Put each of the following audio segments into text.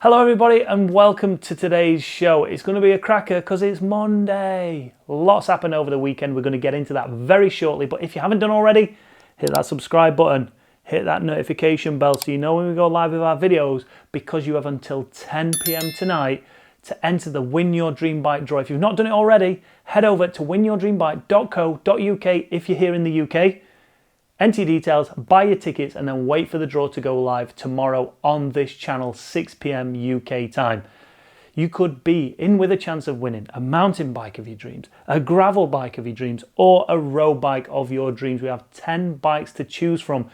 Hello everybody and welcome to today's show. It's going to be a cracker because it's Monday. Lots happened over the weekend. We're going to get into that very shortly. But if you haven't done already, hit that subscribe button. Hit that notification bell so you know when we go live with our videos, because you have until 10 p.m. tonight to enter the Win Your Dream Bike draw. If you've not done it already, head over to winyourdreambike.co.uk if you're here in the UK. Enter your details, buy your tickets, and then wait for the draw to go live tomorrow on this channel, 6 p.m. UK time. You could be in with a chance of winning a mountain bike of your dreams, a gravel bike of your dreams, or a road bike of your dreams. We have 10 bikes to choose from.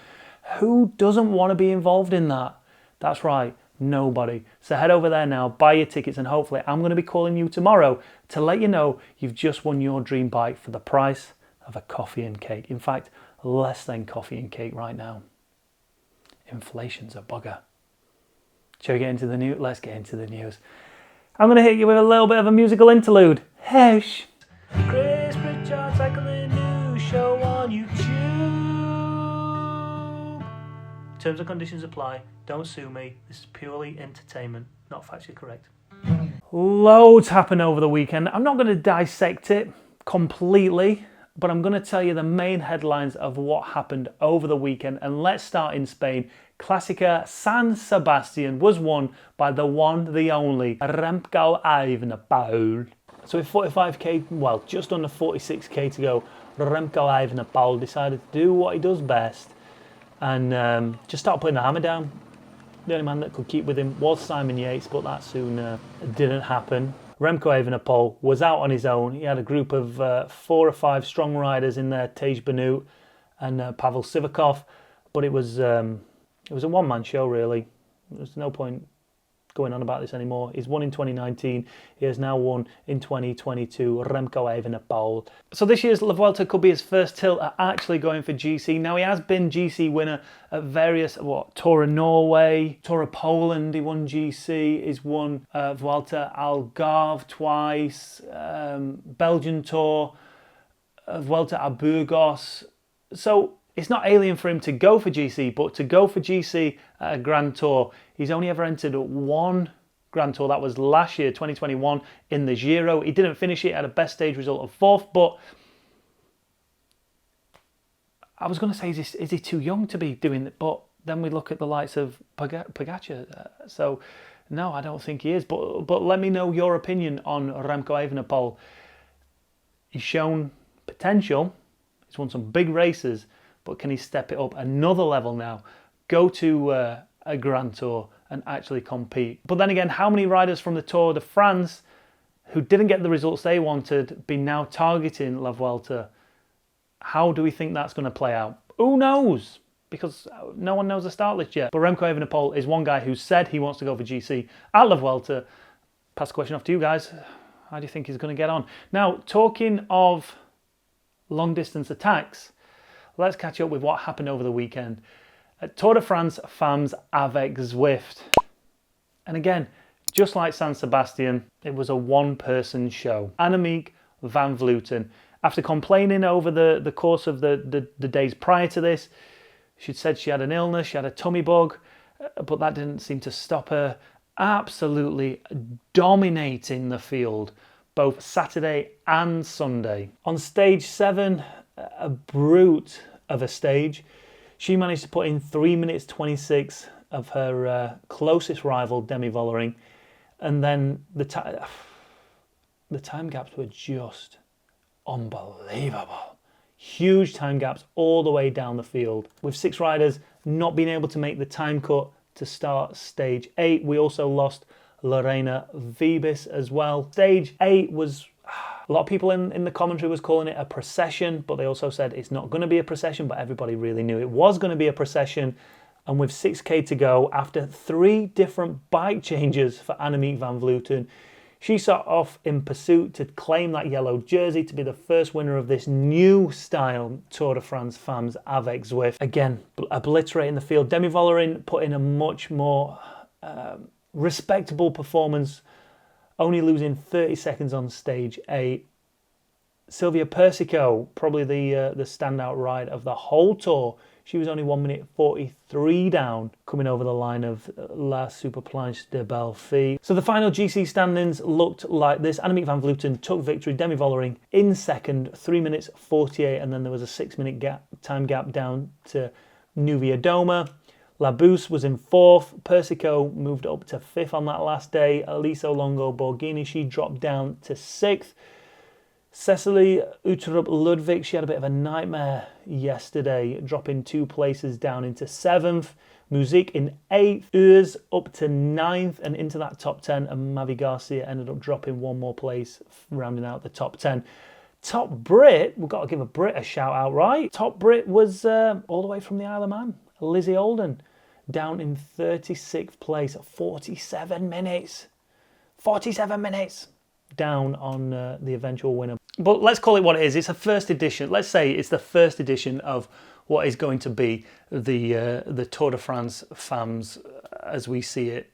Who doesn't want to be involved in that? That's right, nobody. So head over there now, buy your tickets, and hopefully I'm going to be calling you tomorrow to let you know you've just won your dream bike for the price of a coffee and cake. In fact, less than coffee and cake right now. Inflation's a bugger. Shall we get into the news? Let's get into the news. I'm going to hit you with a little bit of a musical interlude. Hush. Chris Pritchard Cycling News Show on YouTube. Terms and conditions apply. Don't sue me. This is purely entertainment, not factually correct. Loads happened over the weekend. I'm not going to dissect it completely, but I'm going to tell you the main headlines of what happened over the weekend. And let's start in Spain. Clásica San Sebastian was won by the one, the only, Remco Evenepoel. So with 45k, well, just under 46k to go, Remco Evenepoel decided to do what he does best and just start putting the hammer down. The only man that could keep with him was Simon Yates, but that soon didn't happen. Remco Evenepoel was out on his own. He had a group of 4 or 5 strong riders in there, Tej Benoot and Pavel Sivakov, but it was a one-man show really. There's no point going on about this anymore. He's won in 2019. He has now won in 2022. Remco Evenepoel. So this year's La Vuelta could be his first tilt at actually going for GC. Now he has been GC winner at various, Tour of Norway, Tour of Poland, he won GC. He's won Vuelta Algarve twice, Belgian Tour, Vuelta a Burgos. So it's not alien for him to go for GC, but to go for GC at a Grand Tour, he's only ever entered one Grand Tour. That was last year, 2021, in the Giro. He didn't finish it, had a best stage result of 4th, but I was going to say, is he too young to be doing it? But then we look at the likes of Pogacar. So no, I don't think he is. But let me know your opinion on Remco Evenepoel. He's shown potential. He's won some big races. But can he step it up another level now? Go to a Grand Tour and actually compete. But then again, how many riders from the Tour de France who didn't get the results they wanted be now targeting La Vuelta? How do we think that's going to play out? Who knows? Because no one knows the start list yet. But Remco Evenepoel is one guy who said he wants to go for GC at La Vuelta. Pass the question off to you guys. How do you think he's going to get on? Now, talking of long distance attacks, let's catch up with what happened over the weekend at Tour de France Femmes Avec Zwift. And again, just like San Sebastian, it was a one-person show. Annemiek van Vleuten, after complaining over the course of the days prior to this, she'd said she had an illness, she had a tummy bug, but that didn't seem to stop her absolutely dominating the field, both Saturday and Sunday. On stage 7, a brute of a stage, she managed to put in 3 minutes 26 of her closest rival, Demi Vollering, and then the time gaps were just unbelievable. Huge time gaps all the way down the field, with 6 riders not being able to make the time cut to start stage 8. We also lost Lorena Wiebes as well. Stage 8 was, a lot of people in the commentary was calling it a procession, but they also said it's not going to be a procession, but everybody really knew it was going to be a procession. And with 6k to go, after 3 different bike changes for Annemiek van Vleuten, she set off in pursuit to claim that yellow jersey to be the first winner of this new style Tour de France Femmes Avec Zwift. Again, obliterating the field. Demi Vollering put in a much more respectable performance, only losing 30 seconds on stage 8. Silvia Persico, probably the standout ride of the whole tour. She was only 1 minute 43 down, coming over the line of La Superplanche de Belfi. So the final GC standings looked like this. Annemiek van Vleuten took victory, Demi Vollering in second, 3 minutes 48, and then there was a 6 minute time gap down to Nuvia Doma. Labus was in fourth. Persico moved up to fifth on that last day. Aliso Longo Borghini, she dropped down to sixth. Cecily Uterup Ludwig, she had a bit of a nightmare yesterday, dropping 2 places down into 7th. Musique in 8th. Urs up to 9th and into that top 10. And Mavi Garcia ended up dropping 1 more place, rounding out the top 10. Top Brit, we've got to give a Brit a shout out, right? Top Brit was all the way from the Isle of Man. Lizzie Olden, down in 36th place, 47 minutes. 47 minutes down on the eventual winner. But let's call it what it is. It's a first edition. Let's say it's the first edition of what is going to be the Tour de France Femmes as we see it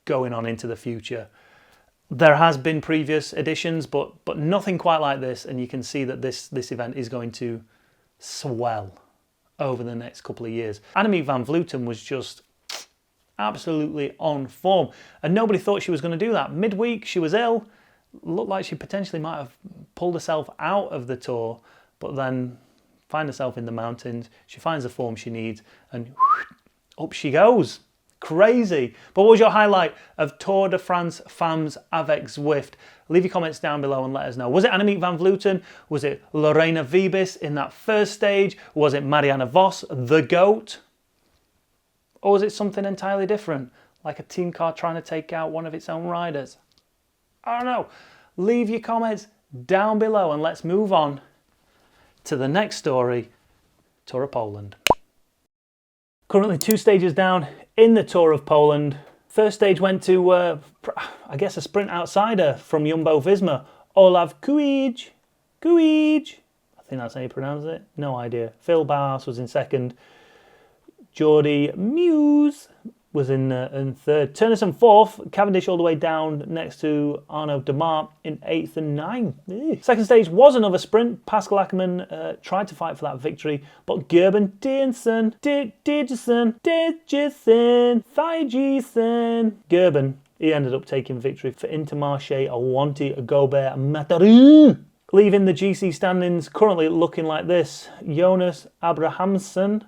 going on into the future. There has been previous editions, but nothing quite like this, and you can see that this event is going to swell over the next couple of years. Annemiek van Vleuten was just absolutely on form, and nobody thought she was going to do that. Midweek, she was ill. Looked like she potentially might have pulled herself out of the Tour, but then find herself in the mountains. She finds the form she needs, and up she goes. Crazy. But what was your highlight of Tour de France Femmes Avec Zwift? Leave your comments down below and let us know. Was it Annemiek van Vleuten? Was it Lorena Wiebes in that first stage? Was it Marianne Vos, the GOAT? Or was it something entirely different, like a team car trying to take out one of its own riders? I don't know. Leave your comments down below and let's move on to the next story, Tour of Poland. Currently 2 stages down in the Tour of Poland. First stage went to, I guess, a sprint outsider from Jumbo-Visma, Olav Kuij. Kuij. I think that's how you pronounce it. No idea. Phil Bauhaus was in second. Jordi Meuse was in third. Turnison fourth. Cavendish all the way down next to Arnaud Demar in 8th and 9th. Second stage was another sprint. Pascal Ackermann tried to fight for that victory, but Gerben Diersen, Gerben, he ended up taking victory for Intermarché, Awanti, Gobert, Matarin. Leaving the GC standings currently looking like this. Jonas Abrahamsen,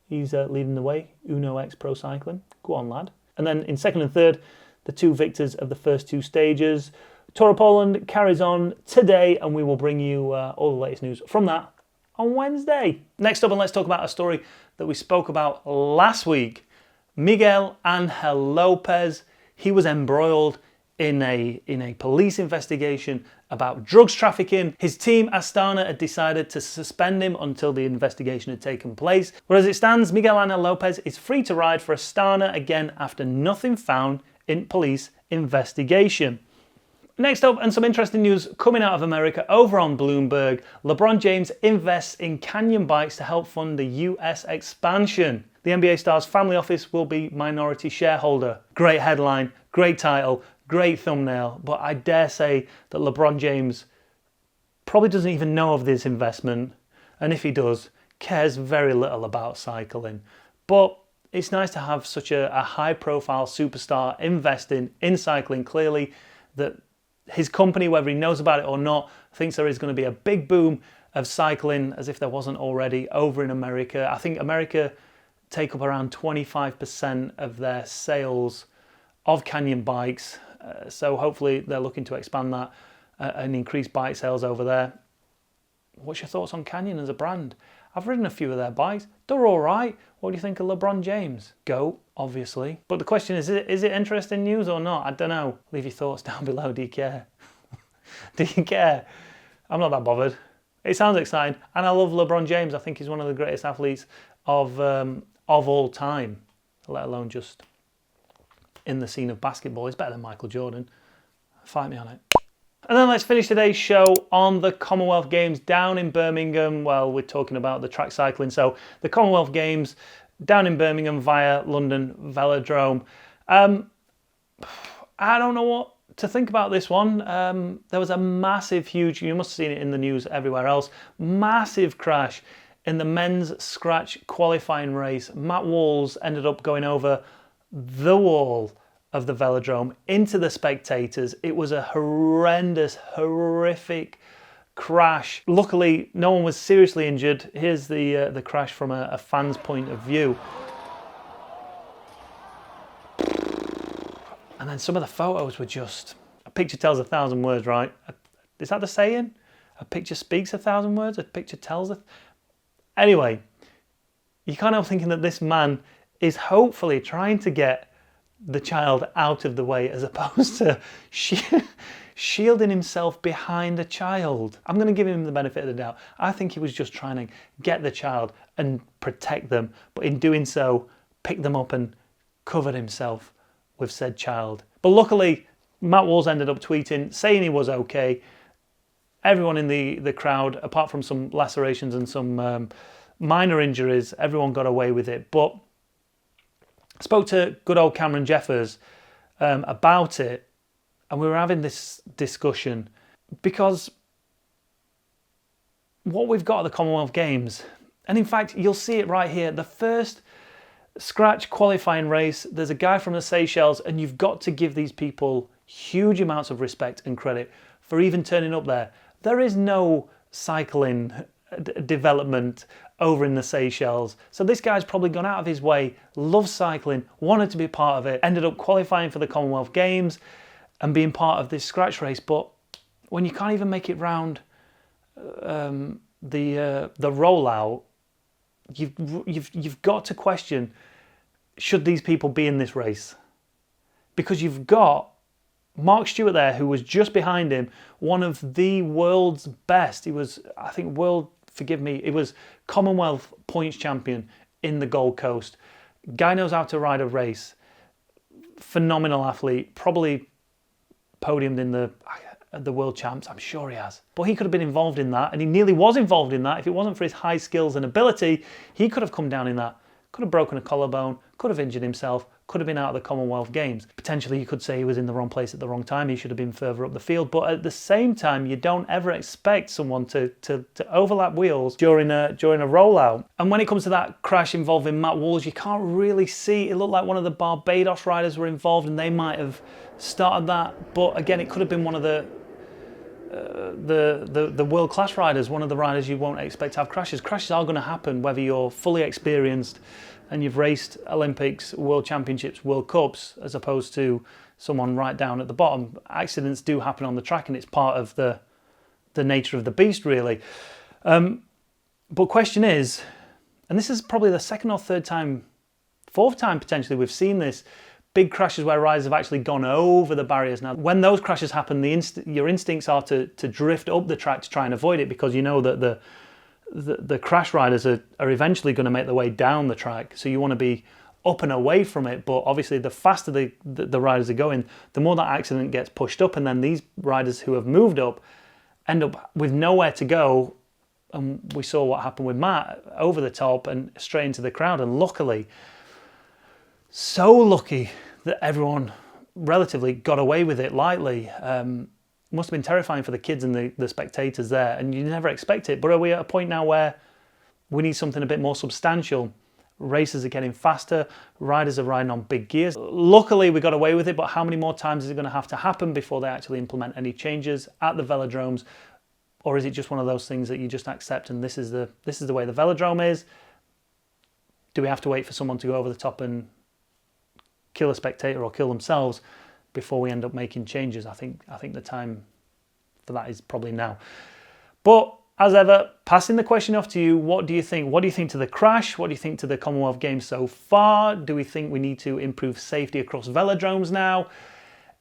he's leading the way, Uno X Pro Cycling. Go on, lad. And then in second and third, the 2 victors of the first 2 stages. Tour of Poland carries on today, and we will bring you all the latest news from that on Wednesday. Next up, and let's talk about a story that we spoke about last week. Miguel Angel Lopez, he was embroiled in a police investigation about drugs trafficking. His team Astana had decided to suspend him until the investigation had taken place. But as it stands, Miguel Angel Lopez is free to ride for Astana again after nothing found in police investigation. Next up, and some interesting news coming out of America over on Bloomberg, Labron James invests in Canyon bikes to help fund the US expansion. The NBA star's family office will be minority shareholder. Great headline, great title, great thumbnail, but I dare say that LeBron James probably doesn't even know of this investment, and if he does, cares very little about cycling. But it's nice to have such a high-profile superstar investing in cycling. Clearly, that his company, whether he knows about it or not, thinks there is going to be a big boom of cycling, as if there wasn't already, over in America. I think America take up around 25% of their sales of Canyon bikes. So hopefully they're looking to expand that and increase bike sales over there. What's your thoughts on Canyon as a brand? I've ridden a few of their bikes. They're all right. What do you think of LeBron James? GOAT, obviously. But the question is it interesting news or not? I don't know. Leave your thoughts down below. Do you care? Do you care? I'm not that bothered. It sounds exciting. And I love LeBron James. I think he's one of the greatest athletes of all time, let alone just in the scene of basketball. He's better than Michael Jordan. Fight me on it. And then let's finish today's show on the Commonwealth Games down in Birmingham. Well, we're talking about the track cycling. So the Commonwealth Games down in Birmingham via London Velodrome. I don't know what to think about this one. There was a massive, huge, you must have seen it in the news everywhere else, massive crash in the men's scratch qualifying race, Matt Walls ended up going over the wall of the velodrome into the spectators. It was a horrendous, horrific crash. Luckily, no one was seriously injured. Here's the crash from a fan's point of view. And then some of the photos were just, a picture tells 1,000 words, right? Is that the saying? A picture speaks 1,000 words, a picture tells Anyway, you can't help thinking that this man is hopefully trying to get the child out of the way as opposed to shielding himself behind the child. I'm going to give him the benefit of the doubt. I think he was just trying to get the child and protect them, but in doing so, picked them up and covered himself with said child. But luckily, Matt Walls ended up tweeting, saying he was okay. Everyone in the crowd, apart from some lacerations and some minor injuries, everyone got away with it. But I spoke to good old Cameron Jeffers about it, and we were having this discussion because what we've got at the Commonwealth Games, and in fact, you'll see it right here, the first scratch qualifying race, there's a guy from the Seychelles, and you've got to give these people huge amounts of respect and credit for even turning up there. There is no cycling development over in the Seychelles. So this guy's probably gone out of his way, loves cycling, wanted to be part of it, ended up qualifying for the Commonwealth Games and being part of this scratch race. But when you can't even make it round the rollout, you've got to question, should these people be in this race? Because you've got Mark Stewart there, who was just behind him, one of the world's best. He was, I think, he was Commonwealth points champion in the Gold Coast. Guy knows how to ride a race. Phenomenal athlete, probably podiumed in the World Champs, I'm sure he has. But he could have been involved in that, and he nearly was involved in that. If it wasn't for his high skills and ability, he could have come down in that. Could have broken a collarbone, could have injured himself, could have been out of the Commonwealth Games. Potentially you could say he was in the wrong place at the wrong time, he should have been further up the field, but at the same time you don't ever expect someone to overlap wheels during a rollout. And when it comes to that crash involving Matt Walls, you can't really see, it looked like one of the Barbados riders were involved and they might have started that, but again it could have been one of the world-class riders, one of the riders you won't expect to have crashes. Crashes are going to happen whether you're fully experienced and you've raced Olympics, World Championships, World Cups, as opposed to someone right down at the bottom. Accidents do happen on the track and it's part of the nature of the beast, really. But question is, and this is probably the second or third time, fourth time potentially we've seen this, big crashes where riders have actually gone over the barriers. Now, when those crashes happen, your instincts are to drift up the track to try and avoid it, because you know that the crash riders are eventually going to make their way down the track. So you want to be up and away from it. But obviously, the faster the riders are going, the more that accident gets pushed up. And then these riders who have moved up end up with nowhere to go. And we saw what happened with Matt, over the top and straight into the crowd. And luckily, so lucky that everyone relatively got away with it lightly. Must have been terrifying for the kids and the spectators there, and you never expect it. But are we at a point now where we need something a bit more substantial? Races are getting faster, riders are riding on big gears. Luckily we got away with it, but how many more times is it going to have to happen before they actually implement any changes at the velodromes? Or is it just one of those things that you just accept and this is the way the velodrome is? Do we have to wait for someone to go over the top and kill a spectator or kill themselves before we end up making changes? I think the time for that is probably now. But as ever, passing the question off to you, what do you think? What do you think to the crash? What do you think to the Commonwealth Games so far? Do we think we need to improve safety across velodromes now?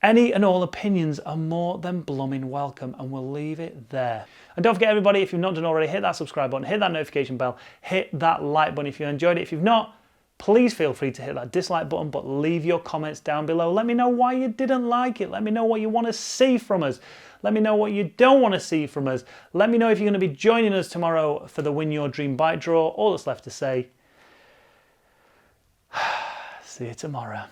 Any and all opinions are more than blooming welcome, and we'll leave it there. And don't forget, everybody, if you've not done already, hit that subscribe button, hit that notification bell, hit that like button if you enjoyed it. If you've not, please feel free to hit that dislike button, but leave your comments down below. Let me know why you didn't like it. Let me know what you want to see from us. Let me know what you don't want to see from us. Let me know if you're going to be joining us tomorrow for the Win Your Dream bike draw. All that's left to say, see you tomorrow.